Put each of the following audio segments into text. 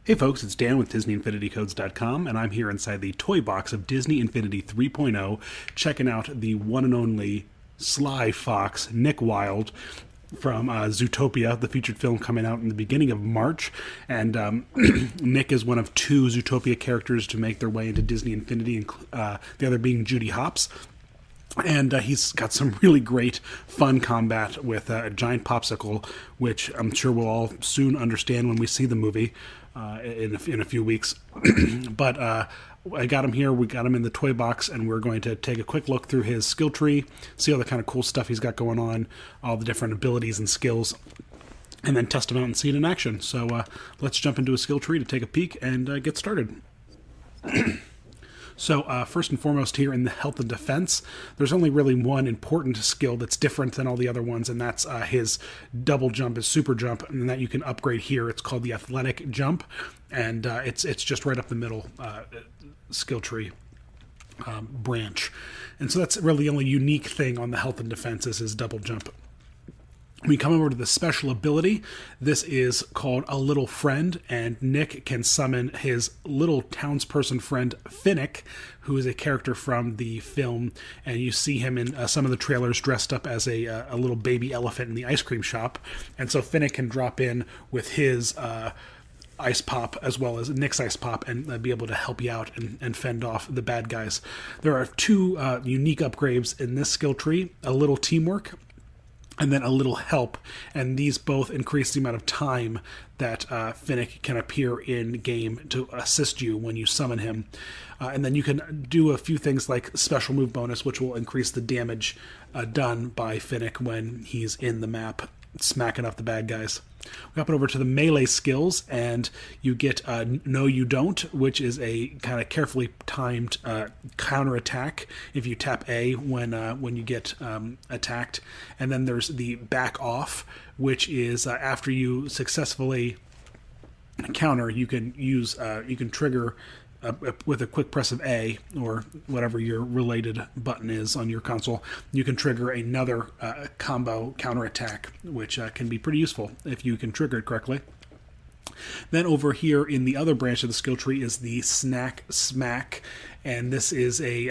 Hey folks, it's Dan with DisneyInfinityCodes.com, and I'm here inside the toy box of Disney Infinity 3.0, checking out the one and only Sly Fox, Nick Wilde, from Zootopia, the featured film coming out in the beginning of March. And Nick is one of two Zootopia characters to make their way into Disney Infinity, the other being Judy Hopps. And he's got some really great fun combat with a giant popsicle, which I'm sure we'll all soon understand when we see the movie in a few weeks. But I got him here. We got him in the toy box, and we're going to take a quick look through his skill tree, see all the kind of cool stuff he's got going on, all the different abilities and skills, and then test him out and see it in action. So let's jump into a skill tree to take a peek and get started. So first and foremost here in the health and defense, there's only really one important skill that's different than all the other ones, and that's his double jump, his super jump, and that you can upgrade here. It's called the athletic jump, and it's just right up the middle skill tree branch. And so that's really the only unique thing on the health and defense is his double jump. We come over to the special ability. This is called A Little Friend, and Nick can summon his little townsperson friend, Finnick, who is a character from the film, and you see him in some of the trailers dressed up as a little baby elephant in the ice cream shop. And so Finnick can drop in with his ice pop as well as Nick's ice pop and be able to help you out and fend off the bad guys. There are two unique upgrades in this skill tree: a little teamwork and then a little help, and these both increase the amount of time that Finnick can appear in game to assist you when you summon him. And then you can do a few things like special move bonus, which will increase the damage done by Finnick when he's in the map smacking up the bad guys. We hop over to the melee skills, and you get No You Don't, which is a kind of carefully timed counter attack if you tap A when you get attacked. And then there's the Back Off, which is after you successfully counter, you can use you can trigger with a quick press of A or whatever your related button is on your console. You can trigger another combo counterattack, which can be pretty useful if you can trigger it correctly. Then over here in the other branch of the skill tree is the Snack Smack, and this is a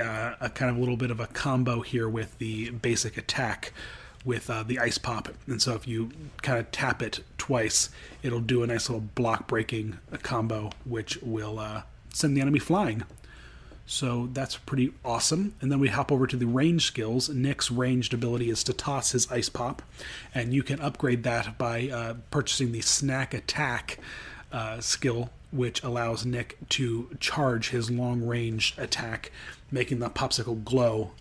kind of a little bit of a combo here with the basic attack with the ice pop. And so if you kind of tap it twice, it'll do a nice little block breaking combo, which will send the enemy flying. So that's pretty awesome. And then we hop over to the range skills. Nick's ranged ability is to toss his ice pop, and you can upgrade that by purchasing the Snack Attack skill, which allows Nick to charge his long range attack, making the popsicle glow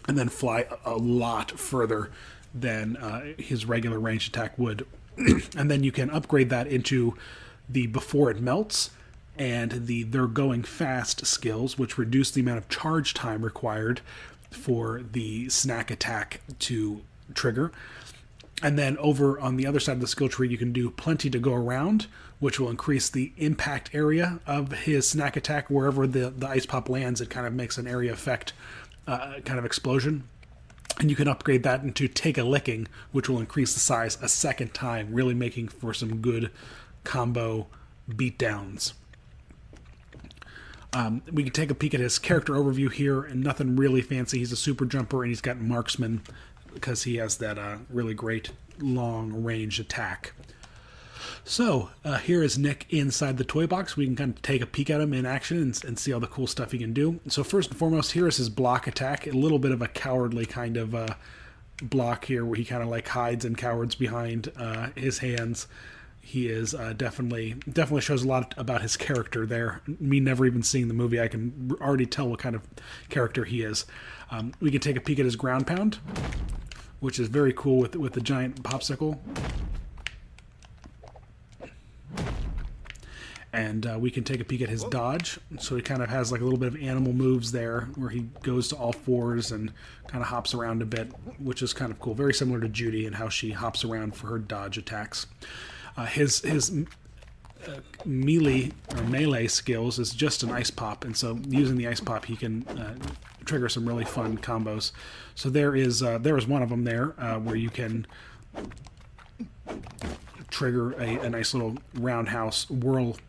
and then fly a lot further than his regular range attack would. And then you can upgrade that into the Before It Melts and the They're Going Fast skills, which reduce the amount of charge time required for the snack attack to trigger. And then over on the other side of the skill tree, you can do Plenty to Go Around, which will increase the impact area of his snack attack. Wherever the ice pop lands, it kind of makes an area effect kind of explosion. And you can upgrade that into Take a Licking, which will increase the size a second time, really making for some good combo beatdowns. We can take a peek at his character overview here, and nothing really fancy. He's a super jumper, and he's got marksman because he has that really great long range attack. So here is Nick inside the toy box. We can kind of take a peek at him in action and see all the cool stuff he can do. So first and foremost, here is his block attack. A little bit of a cowardly kind of block here, where he kind of like hides and cowers behind his hands. He is definitely shows a lot about his character there. Me never even seeing the movie, I can already tell what kind of character he is. We can take a peek at his ground pound, which is very cool with the giant popsicle. And we can take a peek at his dodge. So he kind of has like a little bit of animal moves there, where he goes to all fours and kind of hops around a bit, which is kind of cool. Very similar to Judy and how she hops around for her dodge attacks. His melee skills is just an ice pop, and so using the ice pop, he can trigger some really fun combos. So there is one of them there where you can trigger a nice little roundhouse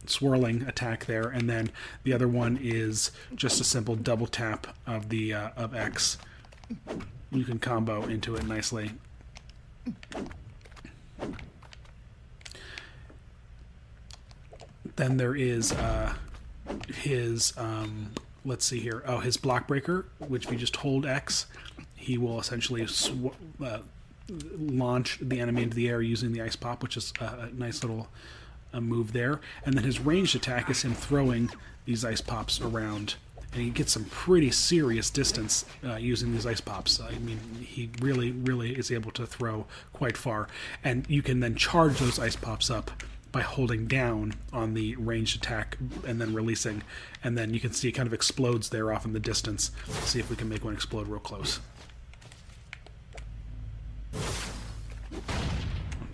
swirling attack there, and then the other one is just a simple double tap of the of X. You can combo into it nicely. Then there is his let's see here. Oh, his block breaker, which if you just hold X, he will essentially launch the enemy into the air using the ice pop, which is a nice little move there. And then his ranged attack is him throwing these ice pops around, and he gets some pretty serious distance using these ice pops. I mean, he really, really is able to throw quite far, and you can then charge those ice pops up by holding down on the ranged attack and then releasing, and then you can see it kind of explodes there off in the distance. Let's see if we can make one explode real close.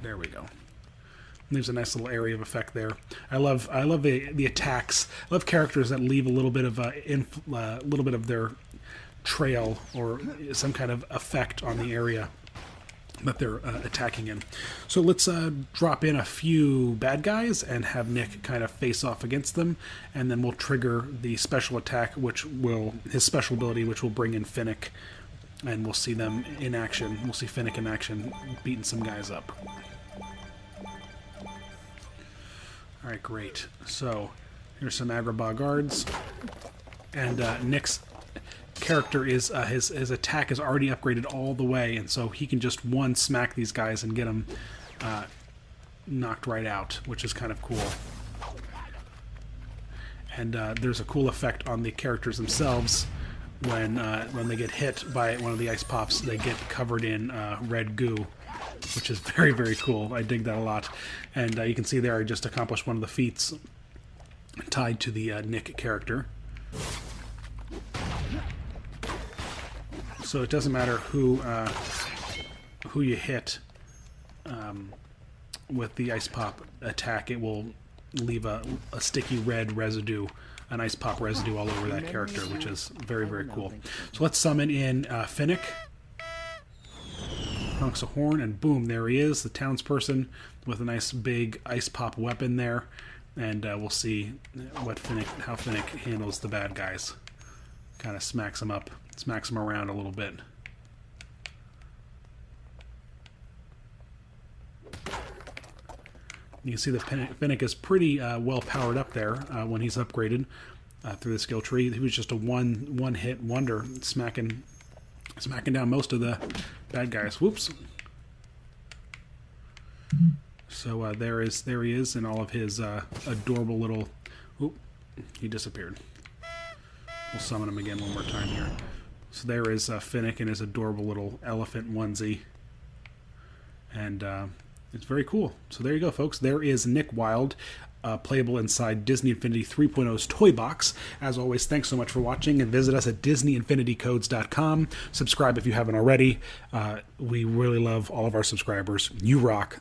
There we go. Leaves a nice little area of effect there. I love the attacks. I love characters that leave a little bit of their trail or some kind of effect on the area that they're attacking in. So let's drop in a few bad guys and have Nick kind of face off against them, and then we'll trigger the special attack, his special ability, which will bring in Finnick, and we'll see them in action. We'll see Finnick in action beating some guys up. Alright, great. So here's some Agrabah guards, and Nick's character is his attack is already upgraded all the way, and so he can just one smack these guys and get them knocked right out, which is kind of cool. And there's a cool effect on the characters themselves when they get hit by one of the ice pops. They get covered in red goo, which is very, very cool. I dig that a lot. And you can see there I just accomplished one of the feats tied to the Nick character. So it doesn't matter who you hit with the ice pop attack, it will leave a sticky red residue, an ice pop residue all over that character, which is very, very cool. So let's summon in Finnick. Honks a horn, and boom, there he is, the townsperson with a nice big ice pop weapon there. And we'll see how Finnick handles the bad guys. Kind of smacks them up, smacks them around a little bit. You can see that Finnick is pretty well powered up there when he's upgraded through the skill tree. He was just a one-hit wonder, smacking down most of the bad guys. Whoops. So there he is in all of his adorable little... Oop, he disappeared. We'll summon him again one more time here. So there is Finnick in his adorable little elephant onesie. And it's very cool. So there you go, folks. There is Nick Wilde, playable inside Disney Infinity 3.0's Toy Box. As always, thanks so much for watching, and visit us at DisneyInfinityCodes.com. Subscribe if you haven't already. We really love all of our subscribers. You rock.